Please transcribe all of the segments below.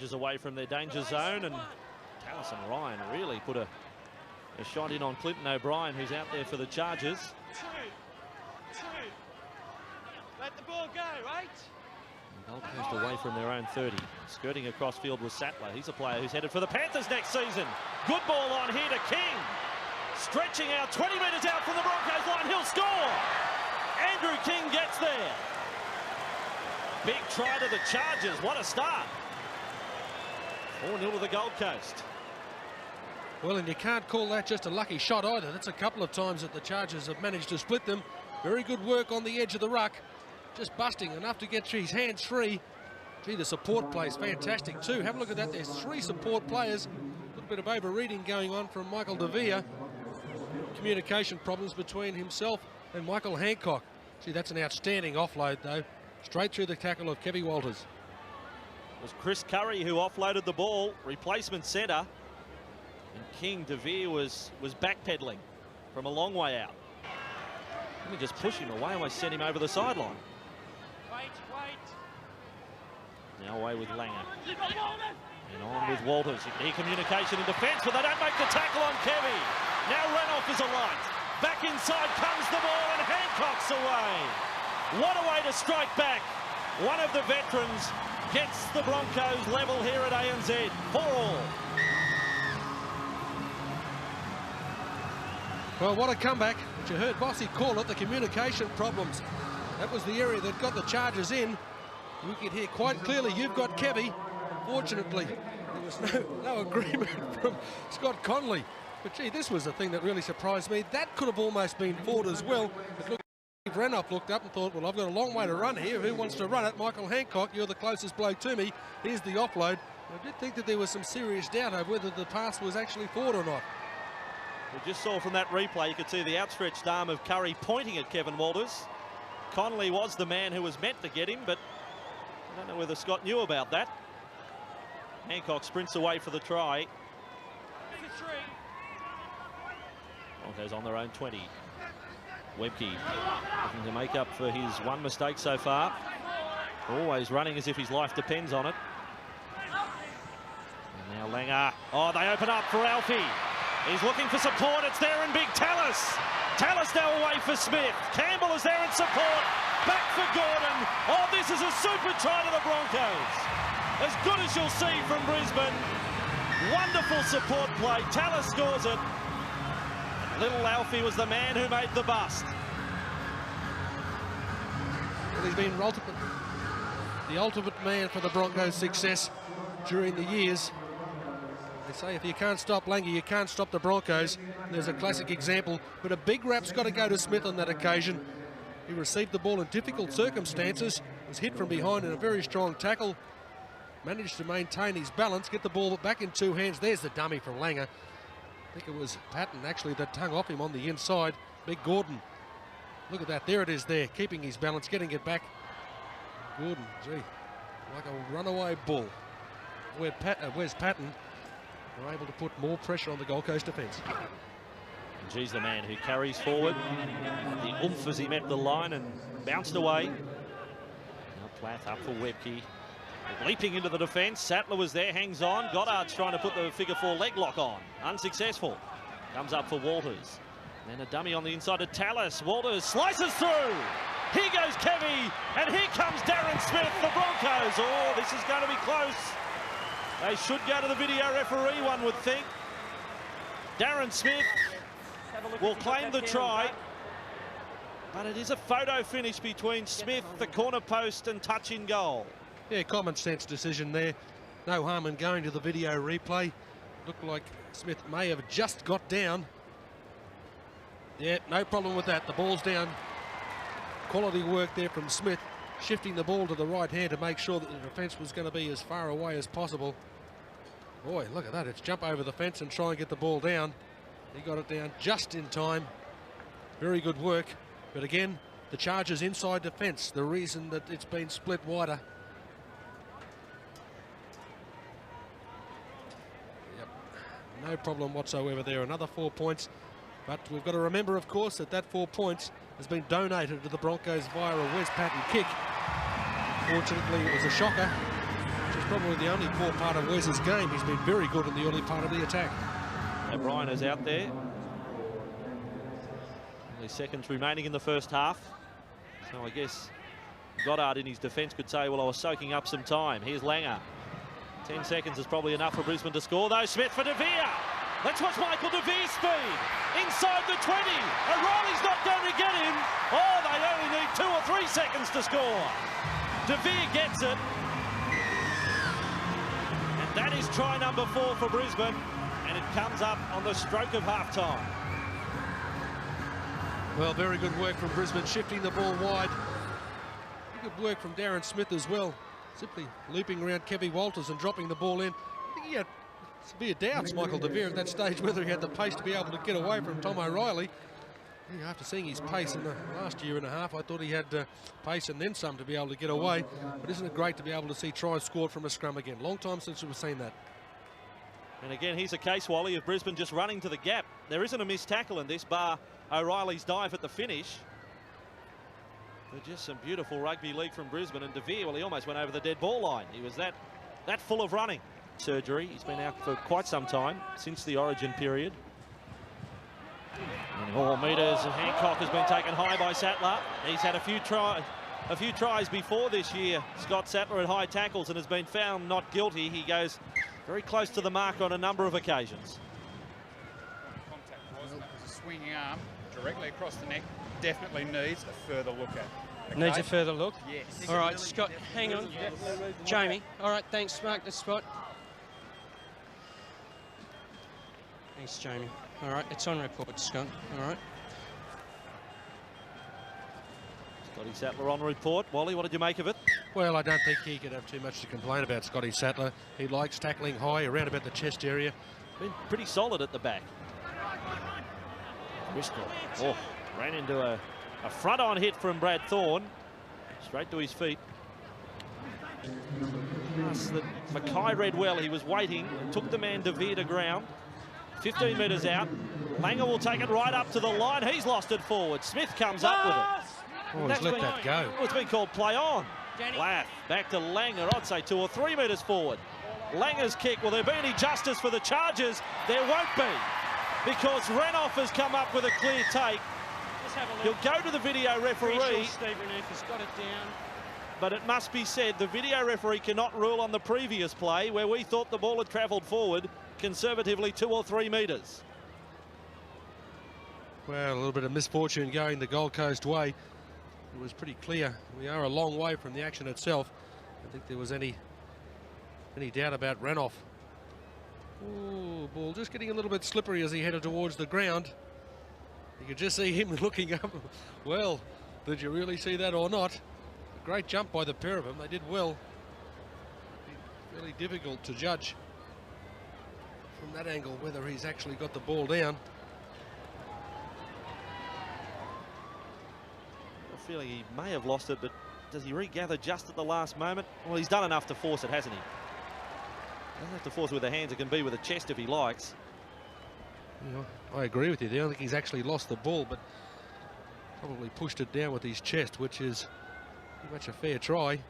Chargers away from their danger zone, and Tallis and Ryan really put a shot in on Clinton O'Brien, who's out there for the Chargers. Let the ball go, right? Gold Coast away from their own 30. Skirting across field was Sattler. He's a player who's headed for the Panthers next season. Good ball on here to King. Stretching out 20 metres out from the Broncos line. He'll score. Andrew King gets there. Big try to the Chargers. What a start. 4-0 to the Gold Coast. Well, and you can't call that just a lucky shot either. That's a couple of times that the Chargers have managed to split them. Very good work on the edge of the ruck. Just busting enough to get his hands free. Gee, the support plays fantastic too. Have a look at that. There's 3 support players. A little bit of overreading going on from Michael Devere. Communication problems between himself and Michael Hancock. Gee, that's an outstanding offload though. Straight through the tackle of Kevy Walters. It was Chris Curry who offloaded the ball, replacement centre. And King Devere was backpedaling from a long way out. Let me just push him away, almost sent him over the sideline. Now away with Langer. And on with Walters. You need communication in defence, but they don't make the tackle on Kevy. Now Renouf is alight. Back inside comes the ball, and Hancock's away. What a way to strike back. One of the veterans gets the Broncos level here at ANZ. 4-all. Well, what a comeback. But you heard Bossy call it the communication problems. That was the area that got the Chargers in. You could hear quite clearly, you've got Kevy. Fortunately, there was no agreement from Scott Conley. But gee, this was the thing that really surprised me. That could have almost been fought as well. It looked like Renouf looked up and thought, well, I've got a long way to run here. Who wants to run it? Michael Hancock, you're the closest bloke to me. Here's the offload. I did think that there was some serious doubt over whether the pass was actually fought or not. We just saw from that replay, you could see the outstretched arm of Curry pointing at Kevin Walters. Connolly was the man who was meant to get him, but I don't know whether Scott knew about that. Hancock sprints away for the try. Broncos on their own 20. Webke looking to make up for his one mistake so far. Always running as if his life depends on it. And now Langer. Oh, they open up for Alfie. He's looking for support. It's there in big Tallis. Tallis now away for Smith. Campbell is there in support. Back for Gordon. Oh, this is a super try to the Broncos. As good as you'll see from Brisbane. Wonderful support play. Tallis scores it. Little Alfie was the man who made the bust. Well, he's been the ultimate man for the Broncos' success during the years. They say if you can't stop Langer, you can't stop the Broncos. There's a classic example, but a big rap's got to go to Smith on that occasion. He received the ball in difficult circumstances, was hit from behind in a very strong tackle, managed to maintain his balance, get the ball back in 2 hands. There's the dummy from Langer. I think it was Patton actually that hung off him on the inside. Big Gordon. Look at that, there it is there, keeping his balance, getting it back. Gordon, gee, like a runaway bull. Where's Patton? They're able to put more pressure on the Gold Coast defence. And G's the man who carries forward. The oomph as he met the line and bounced away. Now Plath up for Webke. Leaping into the defence. Sattler was there, hangs on. Goddard's trying to put the figure 4 leg lock on. Unsuccessful. Comes up for Walters. Then a dummy on the inside to Tallis. Walters slices through. Here goes Kevy. And here comes Darren Smith, the Broncos. Oh, this is going to be close. They should go to the video referee, one would think. Darren Smith will claim the try. But it is a photo finish between Smith, the corner post, and touch in goal. Yeah, common sense decision there. No harm in going to the video replay. Looked like Smith may have just got down. Yeah, no problem with that. The ball's down. Quality work there from Smith, shifting the ball to the right hand to make sure that the defence was going to be as far away as possible. Boy, look at that. It's jump over the fence and try and get the ball down. He got it down just in time. Very good work. But again, the Chargers inside defence, the reason that it's been split wider. Yep, no problem whatsoever there. Another 4 points. But we've got to remember, of course, that that 4 points has been donated to the Broncos via a Wes Patton kick. Fortunately, it was a shocker. which is probably the only poor part of Wes's game. He's been very good in the early part of the attack. O'Brien is out there. Only seconds remaining in the first half. So I guess Goddard in his defence could say, well, I was soaking up some time. Here's Langer. 10 seconds is probably enough for Brisbane to score, though. Smith for De Vere. Let's watch Michael De Vere's speed. Inside the 20. O'Reilly's not going to get him. Oh, they only need 2 or 3 seconds to score. De Vere gets it. And that is try number 4 for Brisbane. And it comes up on the stroke of half-time. Well, very good work from Brisbane, shifting the ball wide. Good work from Darren Smith as well. Simply looping around Kevy Walters and dropping the ball in. I think he had severe doubts, Michael De Vere, at that stage, whether he had the pace to be able to get away from Tom O'Reilly. Yeah, after seeing his pace in the last year and a half, I thought he had pace and then some to be able to get away. But isn't it great to be able to see tries scored from a scrum again? Long time since we've seen that. And again, here's a case, Wally, of Brisbane just running to the gap. There isn't a missed tackle in this, bar O'Reilly's dive at the finish. But just some beautiful rugby league from Brisbane. And De Vere, well, he almost went over the dead ball line. He was that full of running. Surgery. He's been out for quite some time, since the Origin period. And more metres. Hancock has been taken high by Sattler. He's had a few tries before this year. Scott Sattler at high tackles and has been found not guilty. He goes very close to the mark on a number of occasions. Contact wasn't. It was a swinging arm directly across the neck. Definitely needs a further look at. Okay. Needs a further look? Yes. All right, Scott, hang on. Jamie, all right, thanks, mark the spot. Thanks, Jamie. All right, it's on report, Scott. All right. Scotty Sattler on report. Wally, what did you make of it? Well, I don't think he could have too much to complain about Scotty Sattler. He likes tackling high around about the chest area. Been pretty solid at the back. Bristol. Oh, ran into a front-on hit from Brad Thorne. Straight to his feet. Mackay read well. He was waiting, took the man De Vere to ground. 15 metres out. Langer will take it right up to the line. He's lost it forward. Smith comes up with it. Oh, he's let that go. Oh, it's been called play on. Plath back to Langer. I'd say 2 or 3 metres forward. Langer's kick. Will there be any justice for the Chargers? There won't be, because Renouf has come up with a clear take. He'll go to the video referee. Has got it down. But it must be said, the video referee cannot rule on the previous play where we thought the ball had travelled forward conservatively 2 or 3 metres. Well, a little bit of misfortune going the Gold Coast way. It was pretty clear. We are a long way from the action itself. I don't think there was any doubt about Renouf. Oh, ball just getting a little bit slippery as he headed towards the ground. You could just see him looking up. Well, did you really see that or not? A great jump by the pair of them. They did well. Really difficult to judge from that angle whether he's actually got the ball down. I have a feeling he may have lost it, but does he regather just at the last moment? Well, he's done enough to force it, hasn't he? Doesn't have to force it with the hands. It can be with the chest if he likes. You know, I agree with you. I don't think he's actually lost the ball, but probably pushed it down with his chest, which is pretty much a fair try.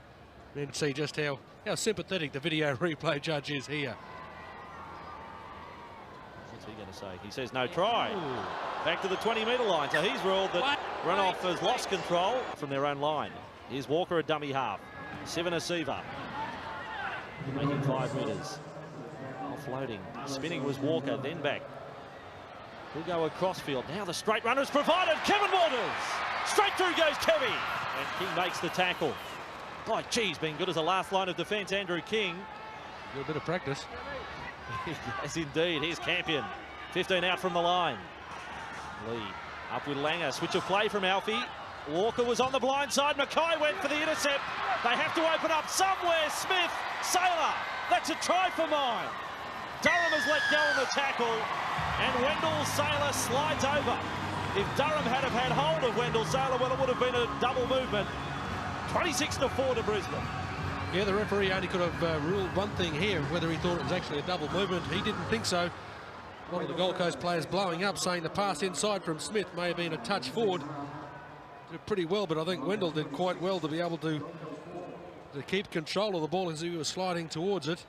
And see just how sympathetic the video replay judge is here. What's he going to say? He says no try. Ooh. Back to the 20-metre line. So he's ruled that Renouf has lost control from their own line. Here's Walker at dummy half. Seven Asiva. Making 5 metres. Offloading. Spinning was Walker, then back. He'll go across field. Now the straight runner is provided. Kevin Walters. Straight through goes Kevy. And King makes the tackle. By geez, being good as a last line of defence, Andrew King. A bit of practice. Yes, indeed. Here's Campion. 15 out from the line. Lee up with Langer. Switch of play from Alfie. Walker was on the blind side. Mackay went for the intercept. They have to open up somewhere. Smith, Sailor. That's a try for mine. Durham has let go on the tackle, and Wendell Sailor slides over. If Durham had have had hold of Wendell Sailor, well, it would have been a double movement. 26-4 to Brisbane. Yeah, the referee only could have ruled one thing here, whether he thought it was actually a double movement. He didn't think so. One of the Gold Coast players blowing up, saying the pass inside from Smith may have been a touch forward. Did pretty well, but I think Wendell did quite well to be able to to keep control of the ball as he was sliding towards it.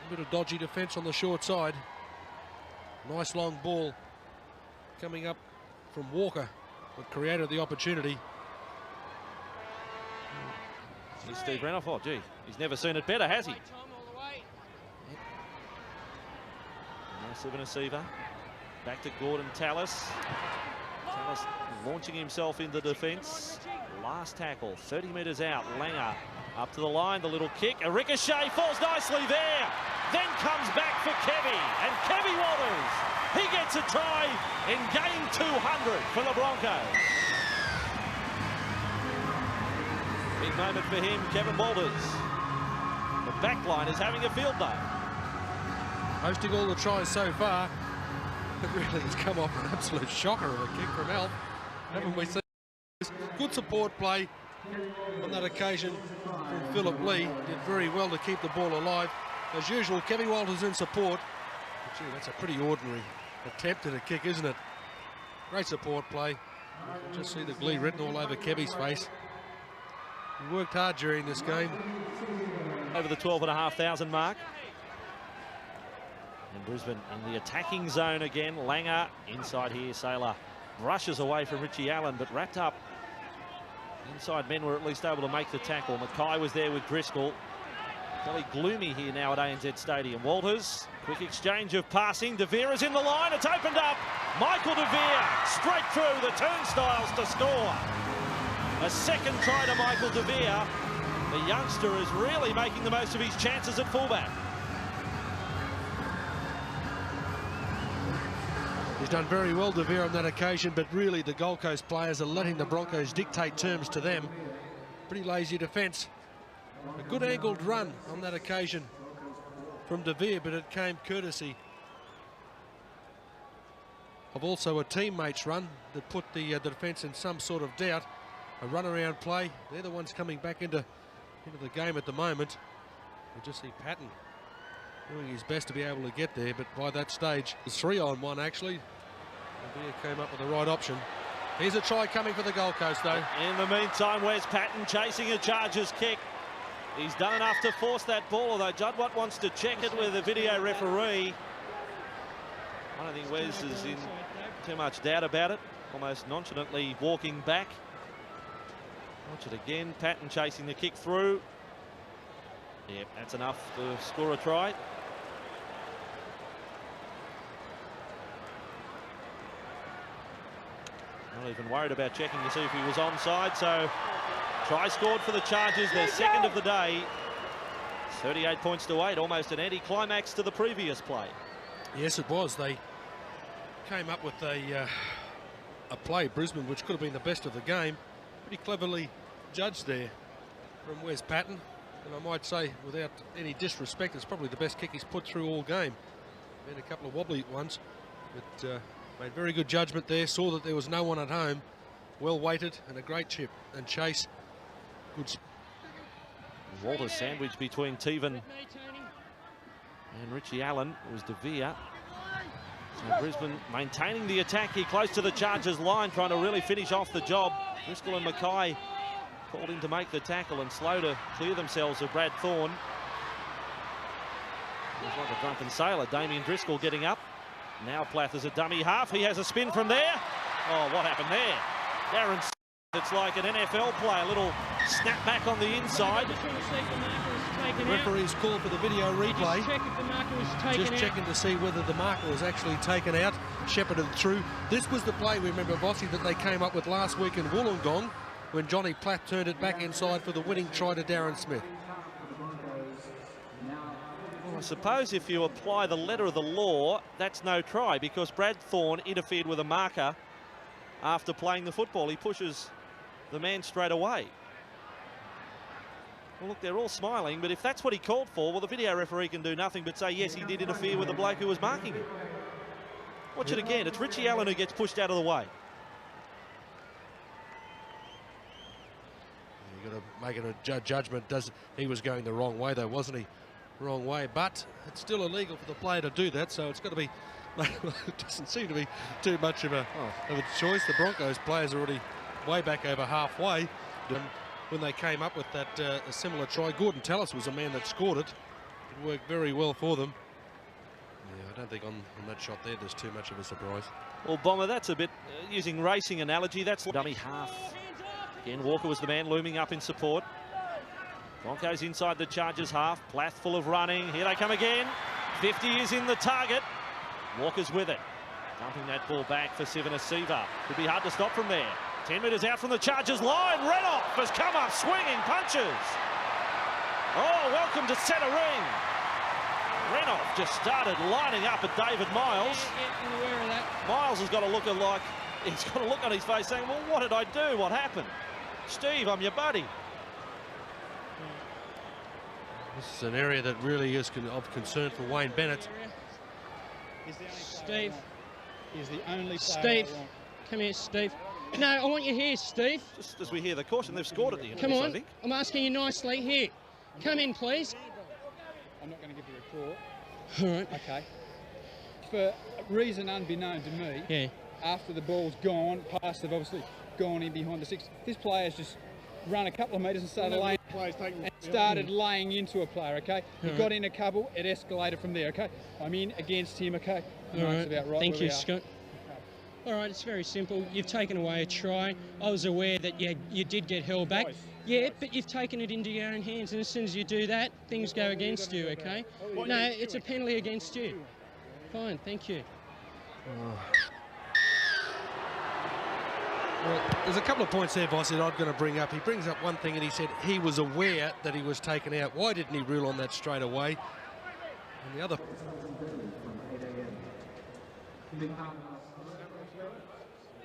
A bit of dodgy defence on the short side. Nice long ball coming up from Walker, but created the opportunity. Here's Steve Renoff. Oh, gee, he's never seen it better, has he? Nice of an receiver. Back to Gordon Tallis. Tallis launching himself into defence. Last tackle, 30 metres out. Langer up to the line, the little kick. A ricochet, falls nicely there. Then comes back for Kevy, and Kevy Walters. He gets a try in game 200 for the Broncos. Big moment for him, Kevin Walters. The back line is having a field day. Hosting all the tries so far. It really has come off an absolute shocker of a kick from Alf. Haven't we seen this? Good support play on that occasion from Philip Lee. Did very well to keep the ball alive. As usual, Kevin Walters in support. But gee, that's a pretty ordinary attempt at a kick, isn't it? Great support play. You can just see the glee written all over Kevy's face. He worked hard during this game. Over the 12,500 mark. And Brisbane in the attacking zone again. Langer inside here. Saylor brushes away from Richie Allen, but wrapped up. Inside men were at least able to make the tackle. Mackay was there with Driscoll. Fairly gloomy here now at ANZ Stadium. Walters, quick exchange of passing. De Vere is in the line. It's opened up. Michael De Vere straight through the turnstiles to score. A second try to Michael De Vere. The youngster is really making the most of his chances at fullback. He's done very well, De Vere, on that occasion, but really the Gold Coast players are letting the Broncos dictate terms to them. Pretty lazy defence. A good angled run on that occasion from De Vere, but it came courtesy of also a teammate's run that put the defence in some sort of doubt. A run-around play. They're the ones coming back into the game at the moment. We just see Patton doing his best to be able to get there, but by that stage, it's 3-on-1 actually. De Vere came up with the right option. Here's a try coming for the Gold Coast, though. In the meantime, where's Patton chasing a Chargers kick? He's done enough to force that ball, although Judd Watt wants to check it with a video referee. I don't think Wes is in too much doubt about it. Almost nonchalantly walking back. Watch it again. Patton chasing the kick through. Yep, that's enough to score a try. Not even worried about checking to see if he was onside, so try scored for the Chargers, their second of the day. 38 points to 8, almost an anti-climax to the previous play. Yes, it was. They came up with a play, Brisbane, which could have been the best of the game. Pretty cleverly judged there from Wes Patton. And I might say, without any disrespect, it's probably the best kick he's put through all game. Been a couple of wobbly ones, but made very good judgment there. Saw that there was no one at home. Well weighted and a great chip and chase. Good. Walters sandwiched between Teven and Richie Allen. It was De Vere. So Brisbane maintaining the attack here close to the Chargers line, trying to really finish off the job. Driscoll and Mackay called in to make the tackle and slow to clear themselves of Brad Thorne. Looks like a drunken sailor. Damien Driscoll getting up. Now Plath is a dummy half. He has a spin from there. Oh, what happened there? Darren, it's like an NFL play. A little snap back on the inside. The referee's call for the video replay. Just checking to see whether the marker was actually taken out, shepherded through. This was the play, remember, Vossi, that they came up with last week in Wollongong when Johnny Platt turned it back inside for the winning try to Darren Smith. Well, I suppose if you apply the letter of the law, that's no try, because Brad Thorne interfered with a marker after playing the football. He pushes the man straight away. Well, look, they're all smiling, but if that's what he called for, well, the video referee can do nothing but say, yes, he did interfere with the bloke who was marking him. Watch it again. It's Richie Allen who gets pushed out of the way. You've got to make it a judgment. He was going the wrong way, though, wasn't he? Wrong way, but it's still illegal for the player to do that, so it's got to be... It doesn't seem to be too much of a choice. The Broncos players are already way back over halfway. when they came up with that a similar try. Gordon Tallis was the man that scored it. It worked very well for them. Yeah, I don't think on that shot there's too much of a surprise. Well, Bomber, that's a bit, using racing analogy, that's dummy half. Again, Walker was the man looming up in support. Broncos inside the Chargers half. Plath full of running. Here they come again. 50 is in the target. Walker's with it. Dumping that ball back for Sivanasiva. Could be hard to stop from there. 10 metres out from the Chargers line. Renoff has come up swinging punches. Oh, welcome to centre ring. Renoff just started lining up at David Miles. Yeah, I'm aware of that. Miles has got to look like, he's got a look on his face saying, well, what did I do? What happened? Steve, I'm your buddy. This is an area that really is of concern for Wayne Bennett. Steve. He's the only player Steve, I want. come here, Steve. No, I want you here, Steve. Just as we hear the caution, they've scored at the end Come of this, on, I think. I'm asking you nicely. Here, come in, please. I'm not going to give the report. All right. Okay. For a reason unbeknown to me, Yeah. after the ball's gone, past they've obviously gone in behind the six, this player's just run a couple of metres and started laying into a player, okay? He got in a couple, it escalated from there, okay? I'm in against him, okay? All That's right. about right. Thank where you, we are. Scott. All right, it's very simple. You've taken away a try. I was aware that you did get held back. Yeah, but you've taken it into your own hands, and as soon as you do that, things go against you, okay? No, it's a penalty against you. Fine, thank you. Well, there's a couple of points there, Voss, that I'm going to bring up. He brings up one thing and he said he was aware that he was taken out. Why didn't he rule on that straight away? And the other...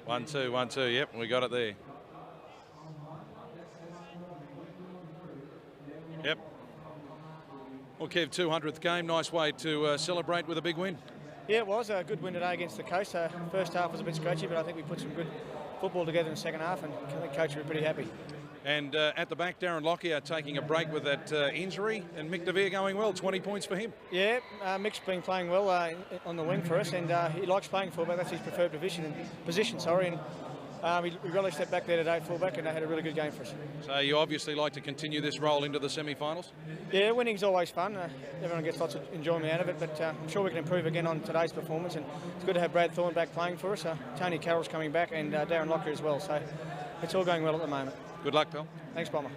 One, two, yep, we got it there. Yep. Well, Kev, 200th game, nice way to celebrate with a big win. Yeah, it was a good win today against the Coast. First half was a bit scratchy, but I think we put some good football together in the second half, and I think coach will be pretty happy. And at the back, Darren Lockyer taking a break with that injury, and Mick DeVere going well, 20 points for him. Yeah, Mick's been playing well on the wing for us, and he likes playing fullback. That's his preferred position. And he really stepped back there today, fullback, and they had a really good game for us. So you obviously like to continue this role into the semi-finals? Yeah, winning's always fun. Everyone gets lots of enjoyment out of it, but I'm sure we can improve again on today's performance. And it's good to have Brad Thorne back playing for us. Tony Carroll's coming back, and Darren Lockyer as well. So it's all going well at the moment. Good luck, pal. Thanks, Bomber.